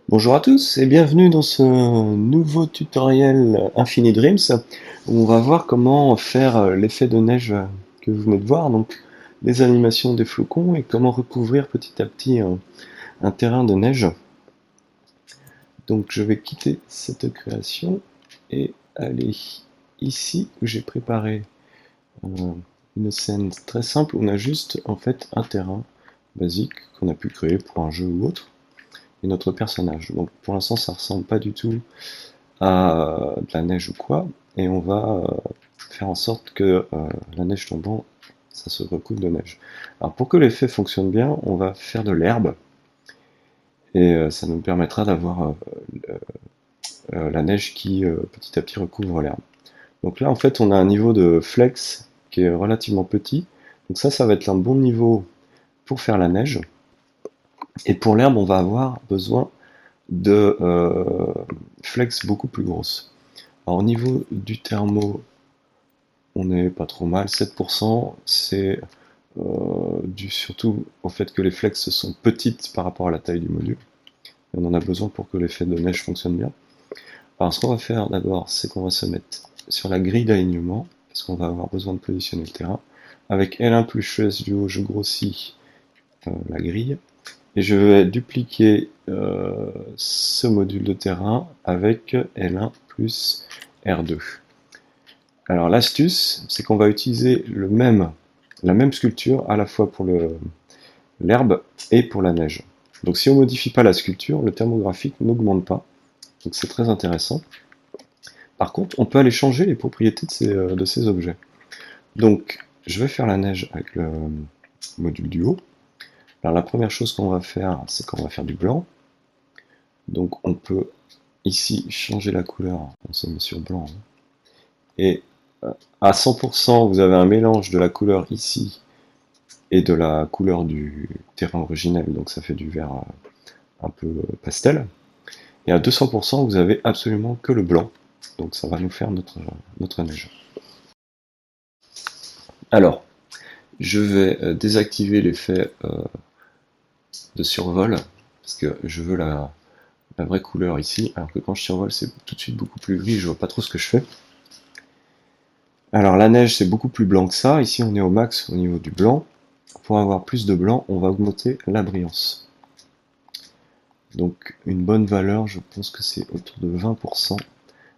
Bonjour à tous et bienvenue dans ce nouveau tutoriel Infini Dreams où on va voir comment faire l'effet de neige que vous venez de voir, donc les animations des flocons et comment recouvrir petit à petit un terrain de neige. Donc je vais quitter cette création et aller ici où j'ai préparé une scène très simple où on a juste en fait un terrain basique qu'on a pu créer pour un jeu ou autre et notre personnage. Donc pour l'instant ça ressemble pas du tout à de la neige ou quoi, et on va faire en sorte que la neige tombant, ça se recouvre de neige. Alors pour que l'effet fonctionne bien, on va faire de l'herbe, et ça nous permettra d'avoir la neige qui petit à petit recouvre l'herbe. Donc là en fait on a un niveau de flex qui est relativement petit, donc ça va être un bon niveau pour faire la neige, et pour l'herbe on va avoir besoin de flex beaucoup plus grosses. Alors au niveau du thermo, on n'est pas trop mal, 7%, c'est dû surtout au fait que les flex sont petites par rapport à la taille du module. Et on en a besoin pour que l'effet de neige fonctionne bien. Alors ce qu'on va faire d'abord, c'est qu'on va se mettre sur la grille d'alignement, parce qu'on va avoir besoin de positionner le terrain. Avec L1 plus chaise du haut, je grossis la grille, et je vais dupliquer ce module de terrain avec L1 plus R2. Alors l'astuce, c'est qu'on va utiliser la même sculpture à la fois pour l'herbe et pour la neige. Donc si on ne modifie pas la sculpture, le thermographique n'augmente pas. Donc c'est très intéressant. Par contre, on peut aller changer les propriétés de ces objets. Donc je vais faire la neige avec le module du haut. Alors la première chose qu'on va faire, c'est qu'on va faire du blanc. Donc on peut ici changer la couleur, on se met sur blanc. Et à 100%, vous avez un mélange de la couleur ici et de la couleur du terrain originel, donc ça fait du vert un peu pastel. Et à 200%, vous avez absolument que le blanc, donc ça va nous faire notre neige. Alors, je vais désactiver l'effet de survol, parce que je veux la vraie couleur ici, alors que quand je survole, c'est tout de suite beaucoup plus gris, je vois pas trop ce que je fais. Alors la neige, c'est beaucoup plus blanc que ça, ici on est au max au niveau du blanc. Pour avoir plus de blanc, on va augmenter la brillance. Donc une bonne valeur, je pense que c'est autour de 20%.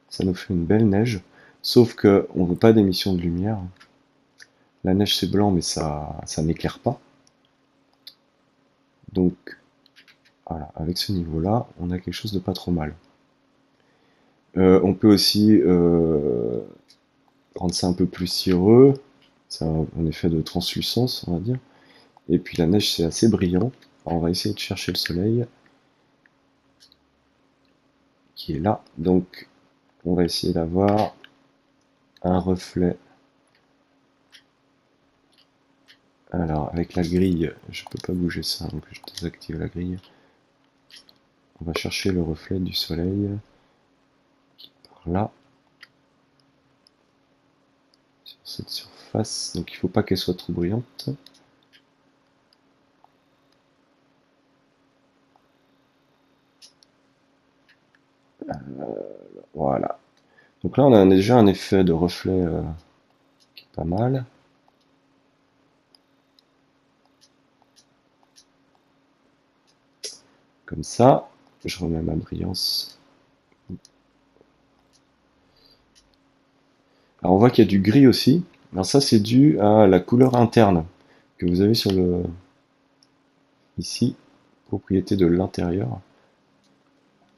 Ça nous fait une belle neige, sauf que on veut pas d'émission de lumière. La neige c'est blanc, mais ça n'éclaire pas. Donc voilà, avec ce niveau-là, on a quelque chose de pas trop mal. On peut aussi rendre ça un peu plus cireux, c'est un effet de translucence, on va dire. Et puis la neige c'est assez brillant. Alors on va essayer de chercher le soleil qui est là. Donc on va essayer d'avoir un reflet. Alors avec la grille, je peux pas bouger ça, donc je désactive la grille. On va chercher le reflet du soleil par là sur cette surface, donc il faut pas qu'elle soit trop brillante. Voilà. Donc là on a déjà un effet de reflet qui est pas mal. Comme ça, je remets ma brillance. Alors on voit qu'il y a du gris aussi. Alors ça c'est dû à la couleur interne que vous avez sur le ici, propriété de l'intérieur.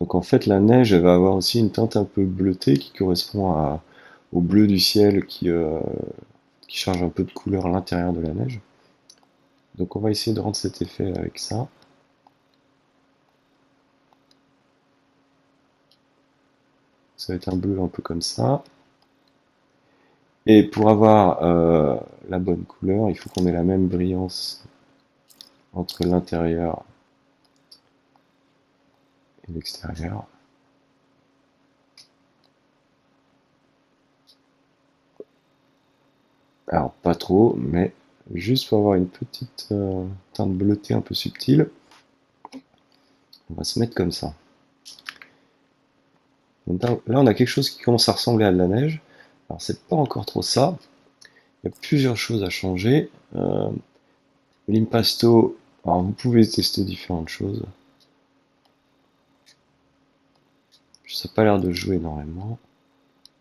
Donc en fait la neige elle va avoir aussi une teinte un peu bleutée qui correspond au bleu du ciel qui change un peu de couleur à l'intérieur de la neige. Donc on va essayer de rendre cet effet avec ça. Ça va être un bleu un peu comme ça. Et pour avoir la bonne couleur, il faut qu'on ait la même brillance entre l'intérieur et l'extérieur. Alors pas trop, mais juste pour avoir une petite teinte bleutée un peu subtile, on va se mettre comme ça. Donc là, on a quelque chose qui commence à ressembler à de la neige. Alors, c'est pas encore trop ça. Il y a plusieurs choses à changer. L'impasto, alors vous pouvez tester différentes choses. Ça n'a pas l'air de jouer énormément.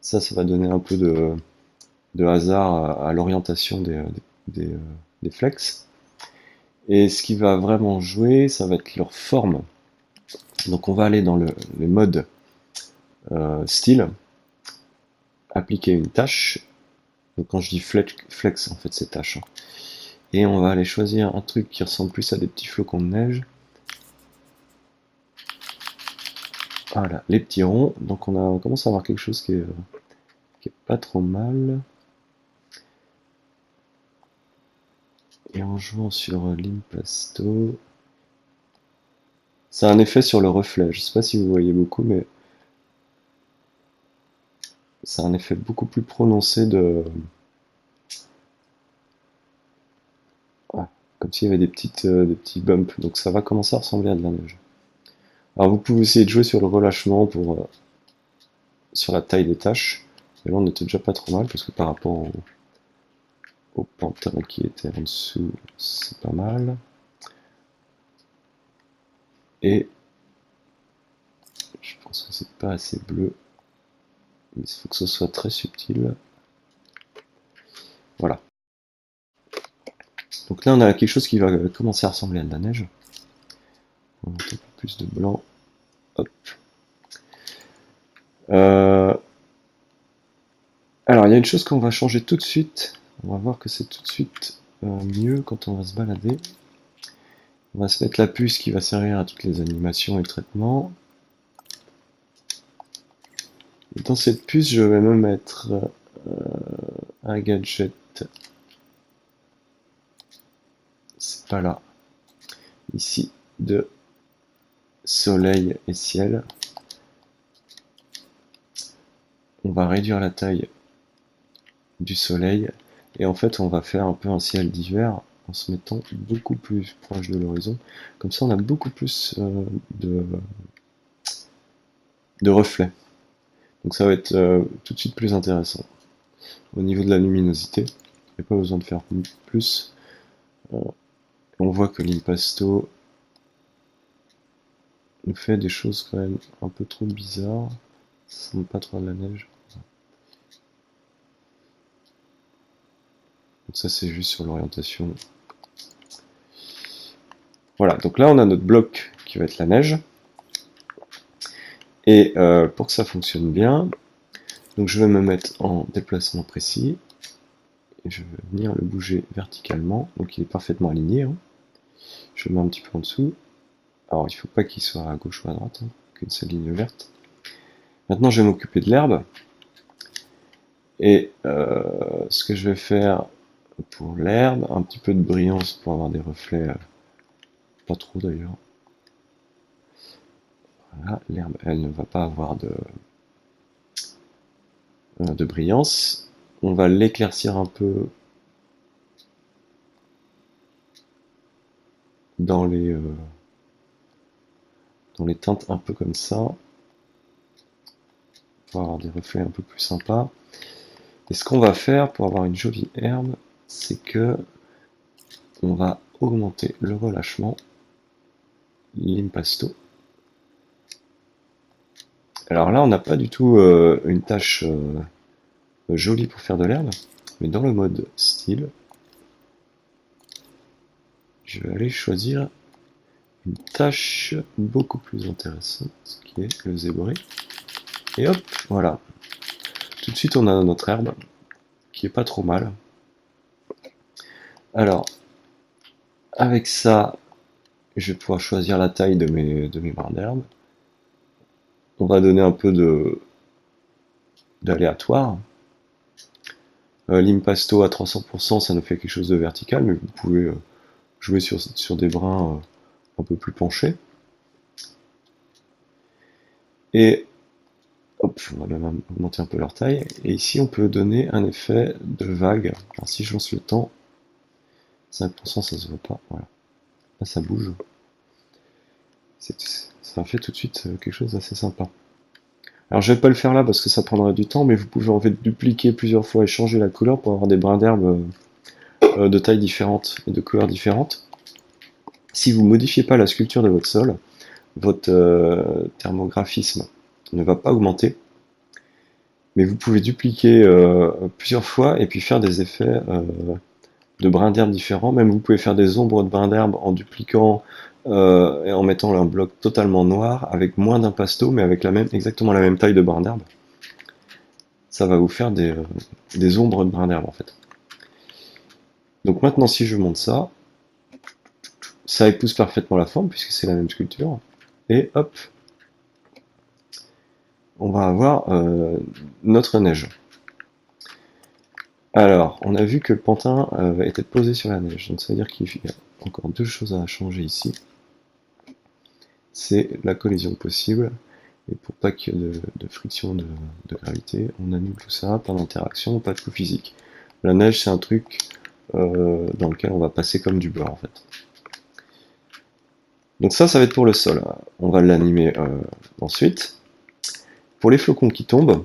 Ça va donner un peu de hasard à l'orientation des, des flex. Et ce qui va vraiment jouer, ça va être leur forme. Donc on va aller dans les modes style, appliquer une tâche. Donc quand je dis flex en fait c'est tâche. Hein. Et on va aller choisir un truc qui ressemble plus à des petits flocons de neige. Voilà, les petits ronds. Donc on commence à avoir quelque chose qui est pas trop mal. Et en jouant sur l'impasto, ça a un effet sur le reflet. Je sais pas si vous voyez beaucoup, mais ça a un effet beaucoup plus prononcé ouais, comme s'il y avait des petits bumps. Donc ça va commencer à ressembler à de la neige. Alors vous pouvez essayer de jouer sur le relâchement sur la taille des tâches. Et là on était déjà pas trop mal parce que par rapport au pantin qui était en dessous, c'est pas mal. Et je pense que c'est pas assez bleu. Il faut que ce soit très subtil. Voilà. Donc là on a quelque chose qui va commencer à ressembler à de la neige. On va mettre un peu plus de blanc. Hop. Alors il y a une chose qu'on va changer tout de suite. On va voir que c'est tout de suite mieux quand on va se balader. On va se mettre la puce qui va servir à toutes les animations et traitements. Et dans cette puce, je vais me mettre un gadget. C'est pas là. Ici, de soleil et ciel. On va réduire la taille du soleil. Et en fait, on va faire un peu un ciel d'hiver en se mettant beaucoup plus proche de l'horizon. Comme ça, on a beaucoup plus de reflets. Donc ça va être tout de suite plus intéressant. Au niveau de la luminosité, il n'y a pas besoin de faire plus. On voit que l'impasto nous fait des choses quand même un peu trop bizarres. Ça ressemble pas trop à de la neige. Donc ça c'est juste sur l'orientation. Voilà, donc là on a notre bloc qui va être la neige. Et pour que ça fonctionne bien, donc je vais me mettre en déplacement précis. Et je vais venir le bouger verticalement. Donc il est parfaitement aligné. Hein. Je le mets un petit peu en dessous. Alors il ne faut pas qu'il soit à gauche ou à droite, hein, qu'une seule ligne verte. Maintenant je vais m'occuper de l'herbe. Et ce que je vais faire pour l'herbe, un petit peu de brillance pour avoir des reflets, pas trop d'ailleurs. Voilà, l'herbe elle ne va pas avoir de brillance. On va l'éclaircir un peu dans les teintes un peu comme ça, pour avoir des reflets un peu plus sympas. Et ce qu'on va faire pour avoir une jolie herbe, c'est que on va augmenter le relâchement, l'impasto. Alors là, on n'a pas du tout une tâche jolie pour faire de l'herbe, mais dans le mode style, je vais aller choisir une tâche beaucoup plus intéressante, qui est le zébré. Et hop, voilà. Tout de suite, on a notre herbe, qui est pas trop mal. Alors, avec ça, je vais pouvoir choisir la taille de mes barres d'herbe. On va donner un peu d'aléatoire. L'impasto à 300%, ça nous fait quelque chose de vertical, mais vous pouvez jouer sur des brins un peu plus penchés. Et hop, on va même augmenter un peu leur taille. Et ici, on peut donner un effet de vague. Alors si je lance le temps, 5%, ça se voit pas. Voilà. Là, ça bouge. Ça fait tout de suite quelque chose d'assez sympa. Alors je vais pas le faire là parce que ça prendrait du temps, mais vous pouvez en fait dupliquer plusieurs fois et changer la couleur pour avoir des brins d'herbe de tailles différentes et de couleurs différentes. Si vous modifiez pas la sculpture de votre sol, votre thermographisme ne va pas augmenter, mais vous pouvez dupliquer plusieurs fois et puis faire des effets de brins d'herbe différents. Même vous pouvez faire des ombres de brins d'herbe en dupliquant et en mettant un bloc totalement noir avec moins d'impasto, mais avec exactement la même taille de brins d'herbe. Ça va vous faire des ombres de brins d'herbe en fait. Donc maintenant, si je monte ça, ça épouse parfaitement la forme puisque c'est la même sculpture. Et hop, on va avoir notre neige. Alors, on a vu que le pantin était posé sur la neige, donc ça veut dire qu'il y a encore deux choses à changer ici. C'est la collision possible, et pour pas qu'il y ait de friction de gravité, on annule tout ça, pas d'interaction, pas de coup physique. La neige, c'est un truc dans lequel on va passer comme du beurre en fait. Donc ça va être pour le sol. On va l'animer ensuite. Pour les flocons qui tombent,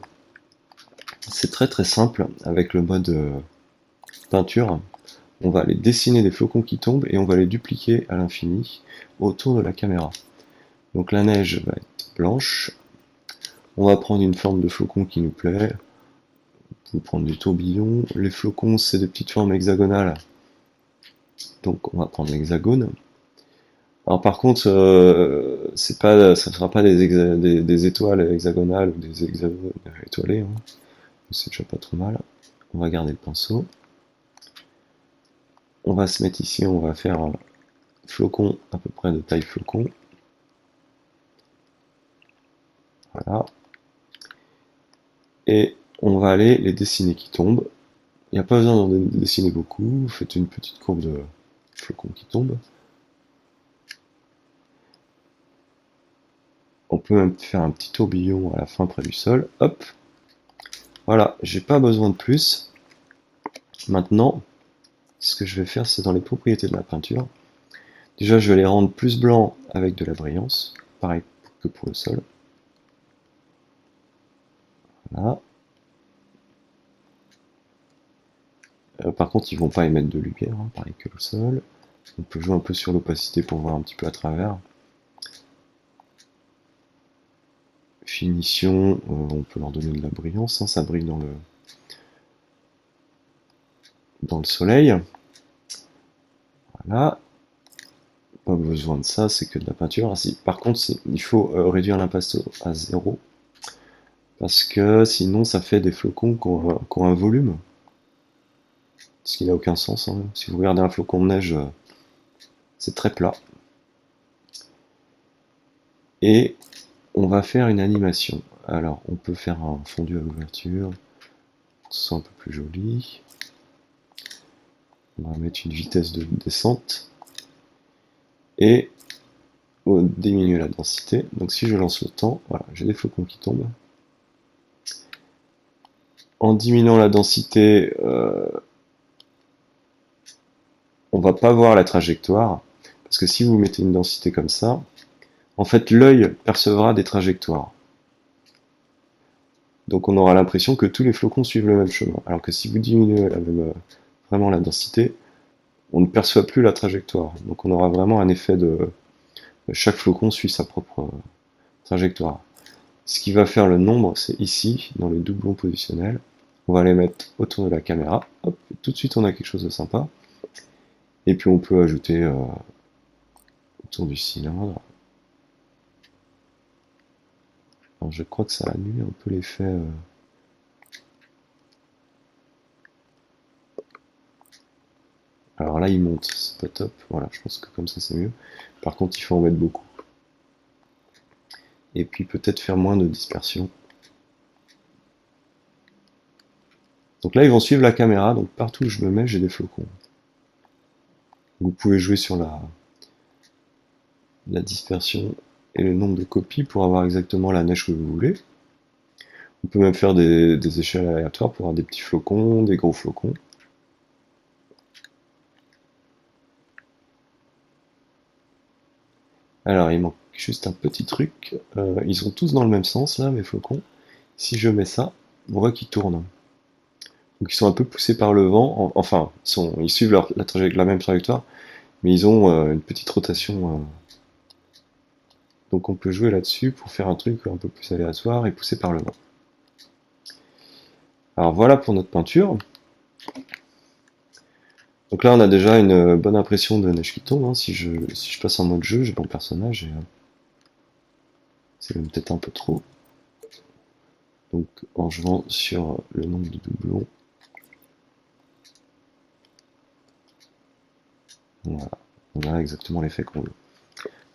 c'est très très simple avec le mode peinture. On va aller dessiner des flocons qui tombent et on va les dupliquer à l'infini autour de la caméra. Donc la neige va être blanche. On va prendre une forme de flocon qui nous plaît. On peut prendre du tourbillon. Les flocons, c'est des petites formes hexagonales. Donc on va prendre l'hexagone. Alors par contre, ça ne sera pas des étoiles hexagonales ou des hexagones étoilés. Hein. C'est déjà pas trop mal. On va garder le pinceau. On va se mettre ici, on va faire un flocon à peu près de taille flocon. Voilà. Et on va aller les dessiner qui tombent. Il n'y a pas besoin d'en dessiner beaucoup. Vous faites une petite courbe de flocons qui tombent. On peut même faire un petit tourbillon à la fin près du sol. Hop. Voilà, j'ai pas besoin de plus. Maintenant, ce que je vais faire, c'est dans les propriétés de la peinture. Déjà, je vais les rendre plus blancs avec de la brillance. Pareil que pour le sol. Voilà. Par contre, ils vont pas émettre de lumière, hein, pareil que le sol. On peut jouer un peu sur l'opacité pour voir un petit peu à travers. Finition, on peut leur donner de la brillance, hein, ça brille dans le soleil. Voilà. Pas besoin de ça, c'est que de la peinture. Ah, si, par contre, il faut réduire l'impasto à 0. Parce que sinon, ça fait des flocons qui ont un volume. Ce qui n'a aucun sens. Hein. Si vous regardez un flocon de neige, c'est très plat. Et on va faire une animation. Alors, on peut faire un fondu à l'ouverture. C'est un peu plus joli. On va mettre une vitesse de descente. Et diminuer la densité. Donc si je lance le temps, voilà, j'ai des flocons qui tombent. En diminuant la densité, on va pas voir la trajectoire. Parce que si vous mettez une densité comme ça, en fait l'œil percevra des trajectoires. Donc on aura l'impression que tous les flocons suivent le même chemin. Alors que si vous diminuez vraiment la densité, on ne perçoit plus la trajectoire. Donc on aura vraiment un effet de chaque flocon suit sa propre trajectoire. Ce qui va faire le nombre, c'est ici, dans les doublons positionnels. On va les mettre autour de la caméra. Hop, tout de suite on a quelque chose de sympa. Et puis on peut ajouter autour du cylindre. Alors je crois que ça annule un peu l'effet. Alors là il monte, c'est pas top. Voilà, je pense que comme ça c'est mieux. Par contre il faut en mettre beaucoup. Et puis peut-être faire moins de dispersion. Donc là ils vont suivre la caméra, donc partout où je me mets j'ai des flocons. Vous pouvez jouer sur la dispersion et le nombre de copies pour avoir exactement la neige que vous voulez. On peut même faire des échelles aléatoires pour avoir des petits flocons, des gros flocons. Alors il manque juste un petit truc. Ils sont tous dans le même sens là, mes flocons. Si je mets ça, on voit qu'ils tournent. Donc ils sont un peu poussés par le vent, enfin, ils suivent la même trajectoire, mais ils ont une petite rotation. Donc on peut jouer là-dessus pour faire un truc un peu plus aléatoire et poussé par le vent. Alors voilà pour notre peinture. Donc là on a déjà une bonne impression de neige qui tombe. Hein. Si je passe en mode jeu, j'ai mon personnage et c'est peut-être un peu trop. Donc en jouant sur le nombre de doublons, voilà, on a exactement l'effet qu'on veut.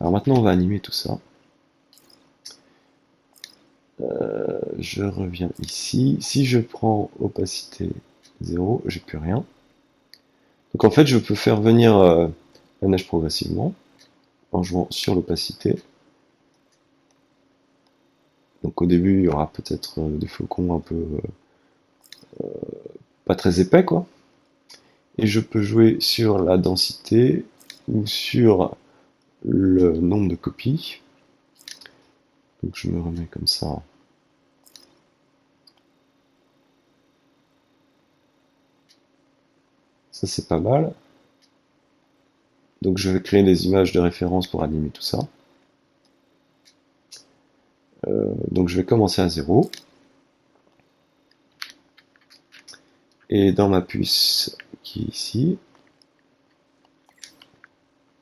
Alors maintenant on va animer tout ça. Je reviens ici. Si je prends opacité 0, j'ai plus rien. Donc en fait je peux faire venir la neige progressivement en jouant sur l'opacité. Donc au début il y aura peut-être des flocons un peu pas très épais quoi. Et je peux jouer sur la densité ou sur le nombre de copies. Donc je me remets comme ça. Ça c'est pas mal. Donc je vais créer des images de référence pour animer tout ça. Donc je vais commencer à 0. Et dans ma puce qui est ici,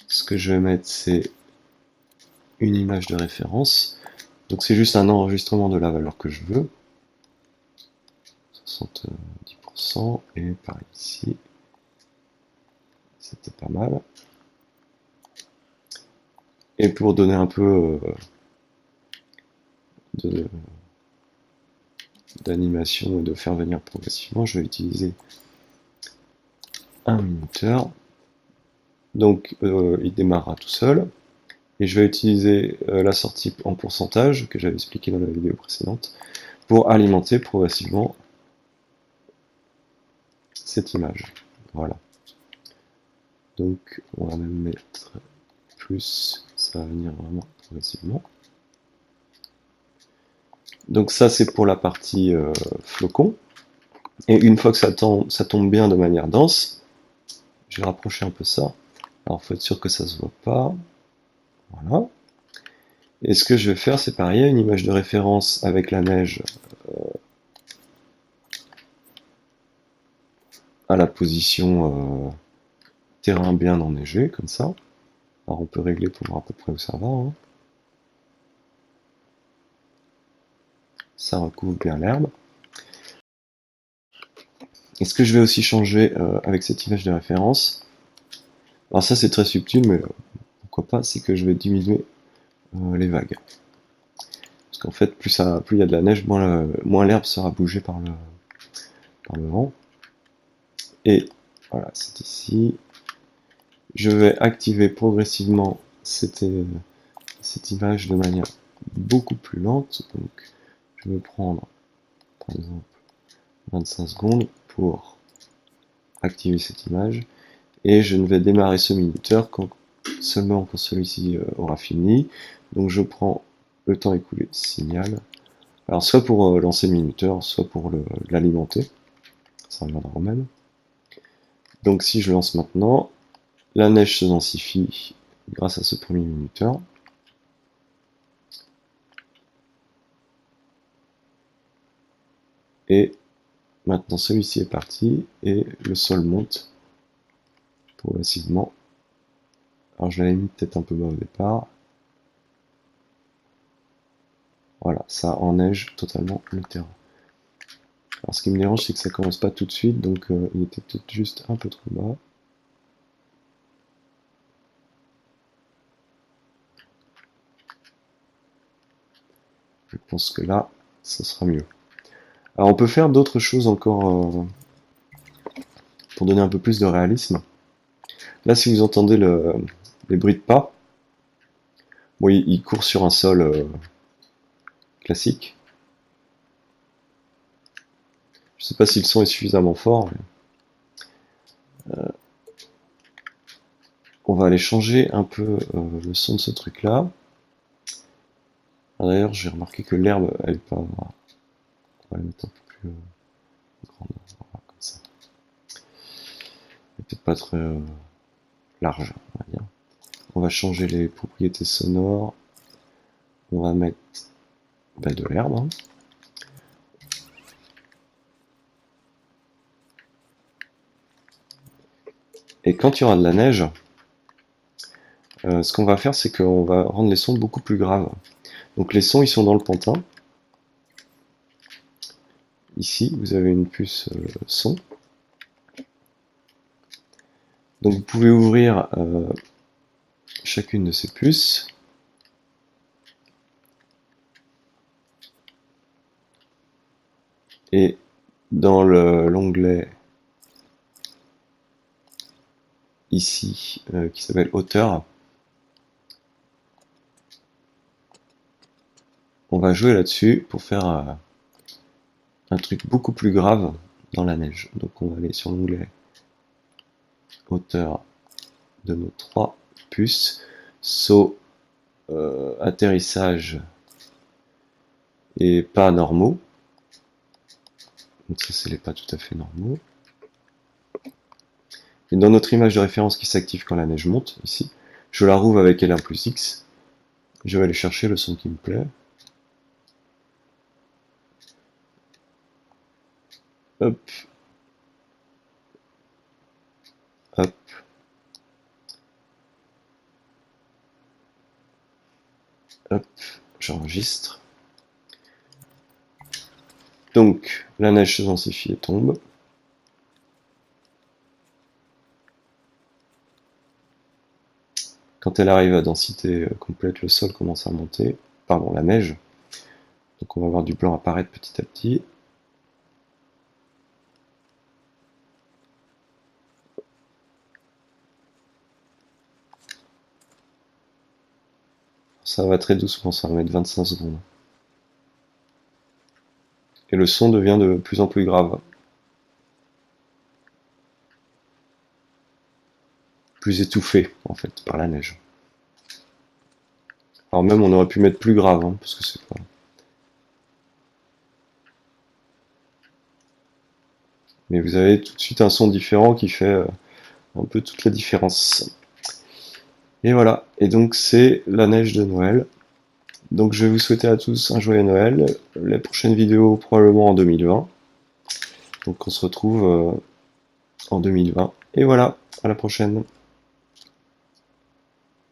ce que je vais mettre c'est une image de référence. Donc c'est juste un enregistrement de la valeur que je veux. 70%, et par ici, c'était pas mal. Et pour donner un peu d'animation et de faire venir progressivement, je vais utiliser un minuteur. Donc il démarrera tout seul. Et je vais utiliser la sortie en pourcentage que j'avais expliqué dans la vidéo précédente pour alimenter progressivement cette image. Voilà. Donc on va même mettre plus, ça va venir vraiment progressivement. Donc ça c'est pour la partie flocon. Et une fois que ça tombe bien de manière dense, je vais rapprocher un peu ça. Alors faut être sûr que ça se voit pas. Voilà. Et ce que je vais faire, c'est pareil, une image de référence avec la neige à la position terrain bien enneigé, comme ça. Alors on peut régler pour voir à peu près où ça va. Hein. Ça recouvre bien l'herbe. Et ce que je vais aussi changer avec cette image de référence, alors ça c'est très subtil, mais pourquoi pas, c'est que je vais diminuer les vagues. Parce qu'en fait, plus il y a de la neige, moins l'herbe sera bougée par le vent. Et voilà, c'est ici. Je vais activer progressivement cette image de manière beaucoup plus lente. Donc, je vais prendre, par exemple, 25 secondes pour activer cette image. Et je ne vais démarrer ce minuteur seulement quand celui-ci aura fini. Donc, je prends le temps écoulé signal. Alors, soit pour lancer le minuteur, soit pour l'alimenter. Ça reviendra au même. Donc, si je lance maintenant, la neige se densifie grâce à ce premier minuteur. Et maintenant celui-ci est parti et le sol monte progressivement. Alors je l'avais mis peut-être un peu bas au départ. Voilà, ça enneige totalement le terrain. Alors ce qui me dérange c'est que ça commence pas tout de suite, donc il était peut-être juste un peu trop bas. Je pense que là, ça sera mieux. Alors on peut faire d'autres choses encore pour donner un peu plus de réalisme. Là si vous entendez les bruits de pas, bon, il court sur un sol classique. Je sais pas si le son est suffisamment fort. Mais, on va aller changer un peu le son de ce truc là. D'ailleurs j'ai remarqué que l'herbe elle est pas On va les mettre un peu plus grande, voilà, comme ça. Peut-être pas très large, on va dire. On va changer les propriétés sonores. On va mettre de l'herbe. Hein. Et quand il y aura de la neige, ce qu'on va faire, c'est qu'on va rendre les sons beaucoup plus graves. Donc les sons, ils sont dans le pantin. Ici, vous avez une puce son. Donc vous pouvez ouvrir chacune de ces puces. Et dans l'onglet ici, qui s'appelle hauteur, on va jouer là-dessus pour faire un truc beaucoup plus grave dans la neige. Donc on va aller sur l'onglet hauteur de nos 3 puces, saut, atterrissage et pas normaux. Donc ça c'est les pas tout à fait normaux. Et dans notre image de référence qui s'active quand la neige monte, ici, je la rouvre avec L1 plus X. Je vais aller chercher le son qui me plaît. Hop. Hop. Hop. J'enregistre. Donc, la neige se densifie et tombe. Quand elle arrive à densité complète, le sol commence à monter. Pardon, la neige. Donc on va voir du blanc apparaître petit à petit. Ça va très doucement, ça va mettre 25 secondes. Et le son devient de plus en plus grave. Plus étouffé, en fait, par la neige. Alors même, on aurait pu mettre plus grave, hein, parce que c'est pas... Mais vous avez tout de suite un son différent qui fait un peu toute la différence. Et voilà, et donc c'est la neige de Noël. Donc je vais vous souhaiter à tous un joyeux Noël. La prochaine vidéo probablement en 2020. Donc on se retrouve en 2020. Et voilà, à la prochaine.